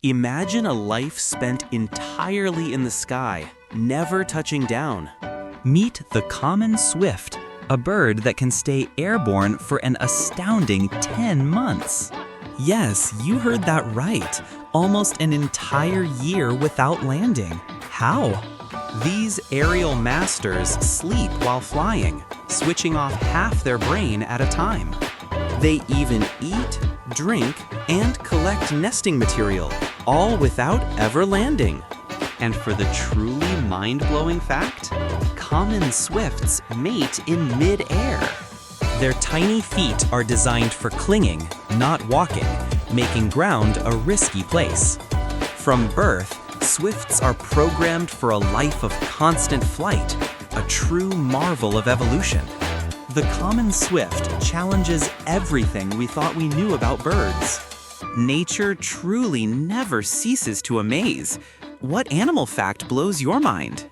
Imagine a life spent entirely in the sky, never touching down. Meet the common swift, a bird that can stay airborne for an astounding 10 months. Yes, you heard that right. Almost an entire year without landing. How? These aerial masters sleep while flying, switching off half their brain at a time. They even eat, drink, and collect nesting material, all without ever landing. And for the truly mind-blowing fact, common swifts mate in mid-air. Their tiny feet are designed for clinging, not walking, making ground a risky place. From birth, swifts are programmed for a life of constant flight, a true marvel of evolution. The common swift challenges everything we thought we knew about birds. Nature truly never ceases to amaze. What animal fact blows your mind?